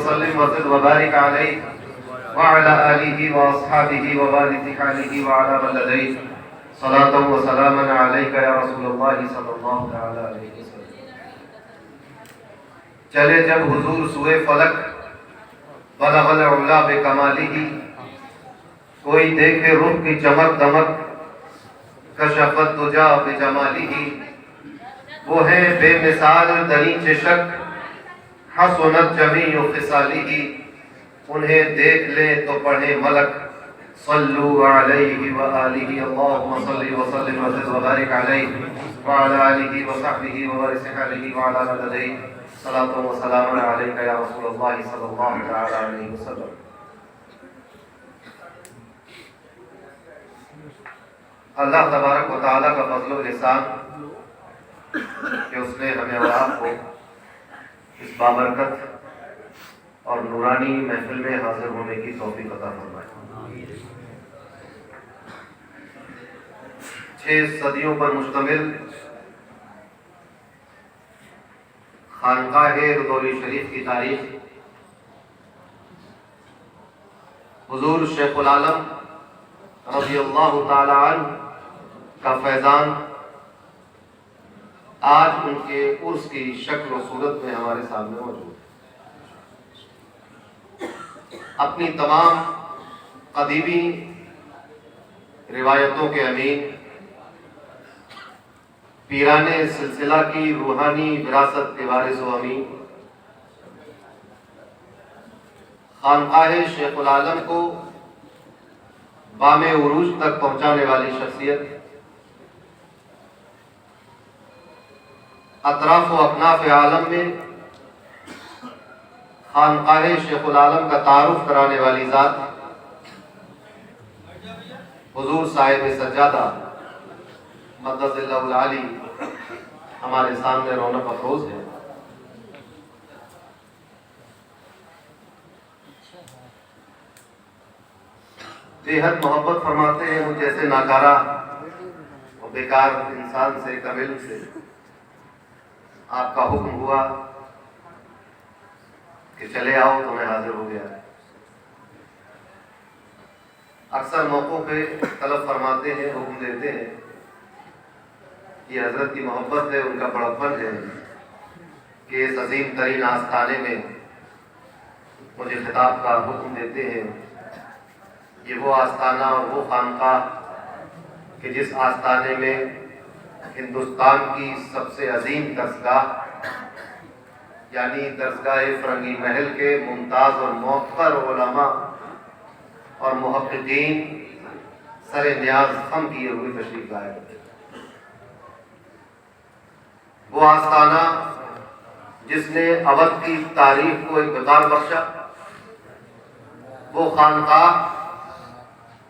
وسلم وزد وبارك عليه وعلى آله وأصحابه ووارث حاله وعلى من لديه صلاة وسلاما عليك يا رسول الله صلی اللہ تعالی علیہ وسلم۔ چلے جب حضور سوئے فلک بلغ العلا بکمالہ، کوئی دیکھے رخ کی چمک دمک کشف الدجا بجمالہ، وہ ہے بے مثال دنی چشک حسنت جمیع خصالہ، انہیں دیکھ لیں تو پڑھیں ملک صلو علیہ وآلہ اللہم صلی وسلم وزد وبارک علیہ وعلی آلہ وصحبہ ووارث حالہ وعلی من لدیہ صلاۃ و سلام علیک یا رسول اللہ صلی اللہ تعالی علیہ وسلم۔ اللہ تبارک و تعالیٰ کا فضل و احسان کہ اس نے ہمیں اور آپ کو اس بابرکت اور نورانی محفل میں حاضر ہونے کی توفیق عطا فرمائے۔ 6 صدیوں پر مشتمل خانقاہ رضوی شریف کی تاریخ حضور شیخ العالم رضی اللہ تعالی عنہ کا فیضان آج ان کے عرس کی شکل و صورت میں ہمارے سامنے موجود ہے۔ اپنی تمام قدیمی روایتوں کے امین، پیران سلسلہ کی روحانی وراثت کے وارث و امین، خانقاہ شیخ العالم کو بام عروج تک پہنچانے والی شخصیت، اطراف و اکناف عالم میں خانقاہ شیخ العالم کا تعارف کرانے والی ذات، حضور صاحب سجادہ مدد اللہ العالی ہمارے سامنے رونق افروز ہے۔ بے حد محبت فرماتے ہیں مجھ جیسے ناکارہ اور بیکار انسان سے، کامل سے آپ کا حکم ہوا کہ چلے آؤ تو میں حاضر ہو گیا۔ اکثر موقعوں پہ طلب فرماتے ہیں، حکم دیتے ہیں، یہ حضرت کی محبت ہے، ان کا بڑپن ہے کہ اس عظیم ترین آستانے میں مجھے خطاب کا حکم دیتے ہیں۔ یہ وہ آستانہ اور وہ خانقاہ کہ جس آستانے میں ہندوستان کی سب سے عظیم درسگاہ یعنی درسگاہ فرنگی محل کے ممتاز اور موقر علماء اور محققین سر نیاز خم کیے ہوئے تشریف لائے۔ وہ آستانہ جس نے اودھ کی تاریخ کو اقتدار بخشا، وہ خانقاہ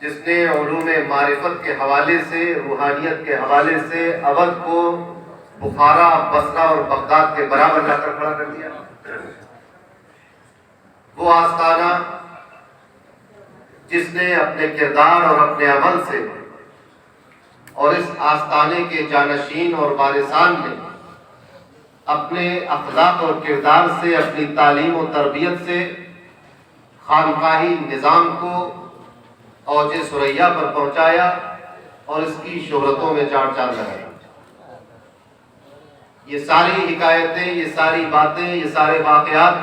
جس نے علوم معرفت کے حوالے سے، روحانیت کے حوالے سے اودھ کو بخارا، بصرہ اور بغداد کے برابر لا کر کھڑا کر دیا۔ وہ آستانہ جس نے اپنے کردار اور اپنے عمل سے اور اس آستانے کے جانشین اور وارثان نے اپنے اخلاق اور کردار سے، اپنی تعلیم و تربیت سے خانقاہی نظام کو اوج ثریا پر پہنچایا اور اس کی شہرتوں میں چار چاند لگایا۔ یہ ساری حکایتیں، یہ ساری باتیں، یہ سارے واقعات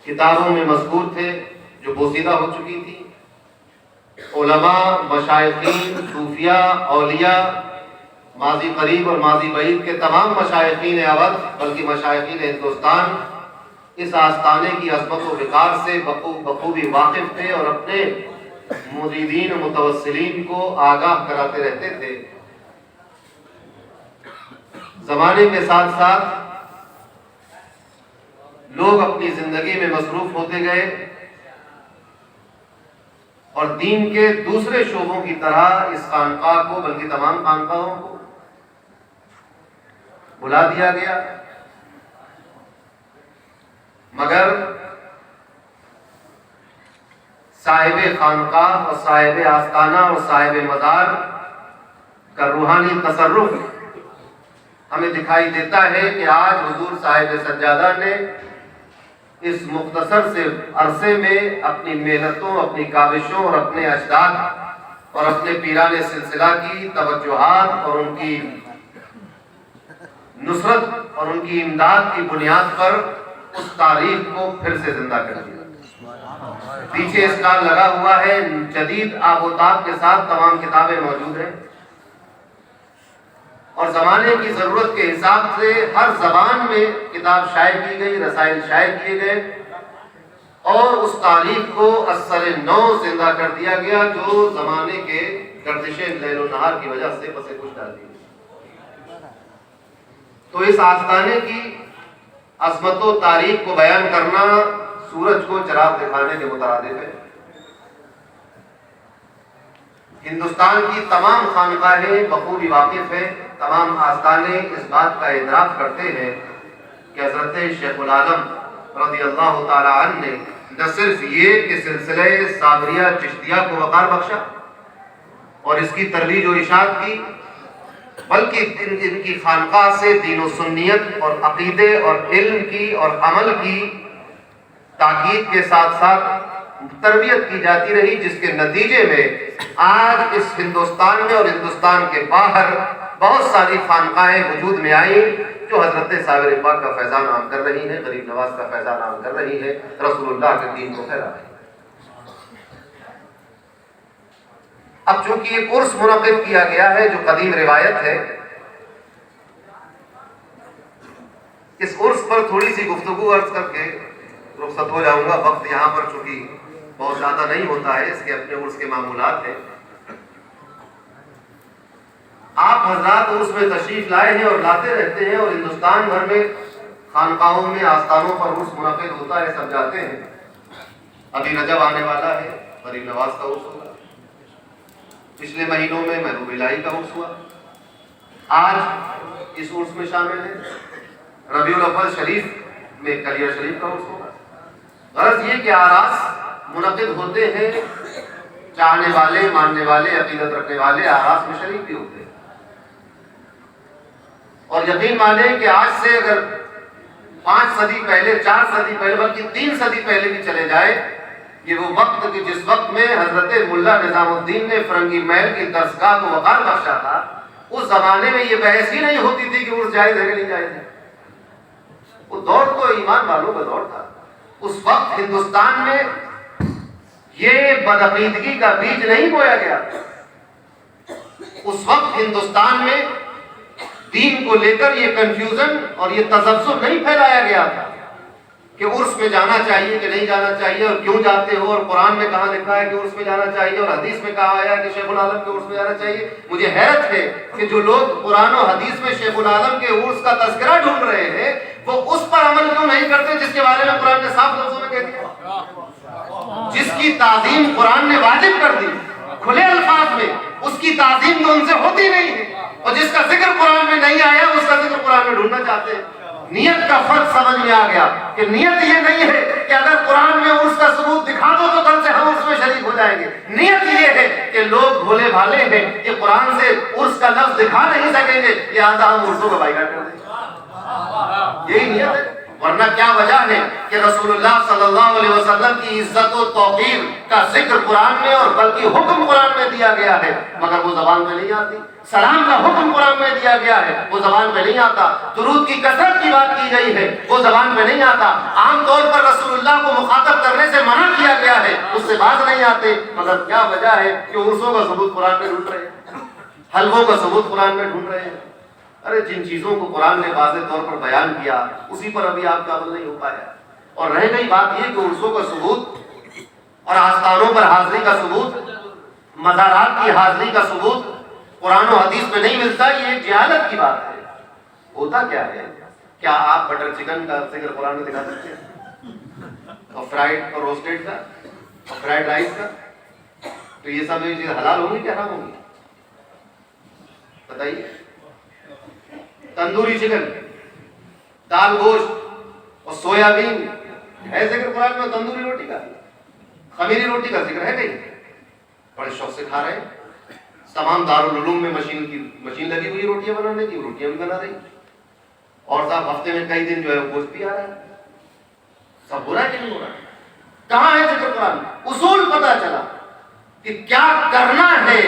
کتابوں میں مذکور تھے جو بوسیدہ ہو چکی تھی۔ علماء، مشائخین، صوفیاء، اولیاء، ماضی قریب اور ماضی بعید کے تمام مشائخین اودھ بلکہ مشائخین ہندوستان اس آستانے کی عظمت و وقار سے بخوبی واقف تھے اور اپنے مریدین و متوسلین کو آگاہ کراتے رہتے تھے۔ زمانے کے ساتھ ساتھ لوگ اپنی زندگی میں مصروف ہوتے گئے اور دین کے دوسرے شعبوں کی طرح اس خانقاہ کو بلکہ تمام خانقاہوں کو بلا دیا گیا، مگر صاحب خانقاہ اور صاحب آستانہ اور صاحب مزار کا روحانی تصرف ہمیں دکھائی دیتا ہے کہ آج حضور صاحب سجادہ نے اس مختصر سے عرصے میں اپنی محنتوں، اپنی کاوشوں اور اپنے اجداد اور اپنے پیران سلسلہ کی توجہات اور ان کی نصرت اور ان کی امداد کی بنیاد پر اس تاریخ کو پھر سے زندہ کر دیا۔ پیچھے اس کا لگا ہوا ہے، جدید آب و تاب کے ساتھ تمام کتابیں موجود ہیں، اور زمانے کی ضرورت کے حساب سے ہر زبان میں کتاب شائع کی گئی، رسائل شائع کیے گئے، اور اس تاریخ کو اثر نو زندہ کر دیا گیا جو زمانے کے گردش لیل و نہار کی وجہ سے پسے کچھ ڈال دی۔ تو اس آستانے کی عظمت و تاریخ کو بیان کرنا سورج کو چراغ دکھانے کے مترادف ہے۔ ہندوستان کی تمام خانقاہیں بخوبی واقف ہیں، تمام آستانے اس بات کا ادراک کرتے ہیں کہ حضرت شیخ العالم رضی اللہ تعالی عنہ نے نہ صرف یہ کہ سلسلہ صابریہ چشتیہ کو وقار بخشا اور اس کی ترویج و اشاعت کی، بلکہ ان کی خانقاہ سے دین و سنیت اور عقیدے اور علم کی اور عمل کی تاکید کے ساتھ ساتھ تربیت کی جاتی رہی، جس کے نتیجے میں آج اس ہندوستان میں اور ہندوستان کے باہر بہت ساری خانقاہیں وجود میں آئیں جو حضرت صابر پاک کا فیضان عام کر رہی ہیں، غریب نواز کا فیضان عام کر رہی ہیں، رسول اللہ کے دین کو پھیلا رہی ہیں۔ اب چونکہ یہ عرس منعقد کیا گیا ہے جو قدیم روایت ہے، اس عرس پر تھوڑی سی گفتگو عرض کر کے رخصت ہو جاؤں گا۔ وقت یہاں پر چونکہ بہت زیادہ نہیں ہوتا ہے، اس کے اپنے عرس کے معمولات ہیں۔ آپ حضرات عرس میں تشریف لائے ہیں اور لاتے رہتے ہیں، اور ہندوستان بھر میں خانقاہوں میں آستانوں پر عرس منعقد ہوتا ہے، سب جاتے ہیں۔ ابھی رجب آنے والا ہے، غریب نواز کا عرس ہوگا، پچھلے مہینوں میں محبوب الہی کا عرس ہوا، آج اس عرس میں شامل ہے۔ ربیع الاول شریف میں کلیہ شریف کا عرس ہوگا۔ غرض یہ کہ آراس منعقد ہوتے ہیں، چاہنے والے، ماننے والے، عقیدت رکھنے والے آراس میں شریک بھی ہوتے ہیں، اور یقین مانیں کہ آج سے اگر 5 صدی پہلے، 4 صدی پہلے، بلکہ 3 صدی پہلے بھی چلے جائے، یہ وہ وقت کہ جس وقت میں حضرت ملا نظام الدین نے فرنگی محل کی درسگاہ کو وقار بخشا تھا، اس زمانے میں یہ بحث ہی نہیں ہوتی تھی کہ عرس جائز ہے کہ نہیں جائز ہے۔ وہ دور تو ایمان والوں کا دور تھا۔ اس وقت ہندوستان میں یہ بدعقیدگی کا بیج نہیں بویا گیا۔ اس وقت ہندوستان میں دین کو لے کر یہ کنفیوژن اور یہ تذبذب نہیں پھیلایا گیا تھا کہ عرس میں جانا چاہیے کہ نہیں جانا چاہیے، اور کیوں جاتے ہو، اور قرآن میں کہاں لکھا ہے کہ عرس میں جانا چاہیے، اور حدیث میں کہا آیا کہ شیخ العالم کے عرس میں جانا چاہیے۔ مجھے حیرت ہے کہ جو لوگ قرآن و حدیث میں شیخ العالم کے عرس کا تذکرہ ڈھونڈ رہے ہیں، وہ اس پر عمل کیوں نہیں کرتے جس کے بارے میں قرآن نے صاف لفظوں میں کہہ دیا، جس کی تعظیم قرآن نے واجب کر دی کھلے الفاظ میں، اس کی تعظیم تو ان سے ہوتی نہیں ہے، اور جس کا ذکر قرآن میں نہیں آیا اس کا ذکر قرآن میں ڈھونڈنا چاہتے ہیں۔ نیت کا فرق سمجھ میں آ گیا کہ نیت یہ نہیں ہے کہ اگر قرآن میں عرس کا ثبوت دکھا دو تو کل سے ہم اس میں شریک ہو جائیں گے۔ نیت یہ ہے کہ لوگ بھولے بھالے ہیں کہ قرآن سے عرس کا لفظ دکھا نہیں سکیں گے، لہٰذا ہم عرسوں کا بائیکاٹ کر دیں گے، یہی نیت ہے۔ ورنہ کیا وجہ ہے کہ رسول اللہ صلی اللہ علیہ وسلم کی عزت و توقیر کا ذکر قرآن میں اور بلکہ حکم قرآن میں دیا گیا ہے، مگر وہ زبان میں نہیں آتی۔ سلام کا حکم قرآن میں دیا گیا ہے، وہ زبان میں نہیں آتا۔ درود کی کثرت کی بات کی گئی ہے، وہ زبان میں نہیں آتا۔ عام طور پر رسول اللہ کو مخاطب کرنے سے منع کیا گیا ہے، اس سے باز نہیں آتے، مگر کیا وجہ ہے کہ عرسوں کا ثبوت قرآن میں ڈھونڈ رہے ہیں، حلووں کا ثبوت قرآن میں ڈھونڈ رہے ہیں۔ ارے جن چیزوں کو قرآن نے واضح طور پر بیان کیا اسی پر ابھی آپ کا عمل نہیں ہو پایا۔ اور رہ گئی بات یہ کہ عرسوں کا ثبوت اور آستانوں پر حاضری کا ثبوت، مزارات کی حاضری کا ثبوت قرآن و حدیث میں نہیں ملتا، یہ ایک جہالت کی بات ہے۔ ہوتا کیا ہے؟ کیا آپ بٹر چکن کا ذکر قرآن میں دکھا سکتے ہیں؟ اور فرائیڈ اور روسٹیڈ کا اور فرائیڈ رائس کا؟ تو یہ سب چیز حلال ہوں گی کہ حرام ہوں گی؟ بتائیے۔ تندوری چکن، دال گوشت اور سویابین ہے ذکر قرآن میں، تندوری روٹی کا، خمیری روٹی کا ذکر ہے کہیں؟ بڑے شوق سے کھا رہے ہیں۔ تمام دارالعلوم میں مشین لگی ہوئی روٹیاں بنانے کی، روٹیاں بھی بنا رہی، اور صاحب ہفتے میں کئی دن جو ہے گوشت بھی آ رہا ہے۔ سب برا کہ نہیں ہو رہا ہے؟ کہاں ہے ذکر قرآن؟ اصول پتہ چلا کہ کیا کرنا ہے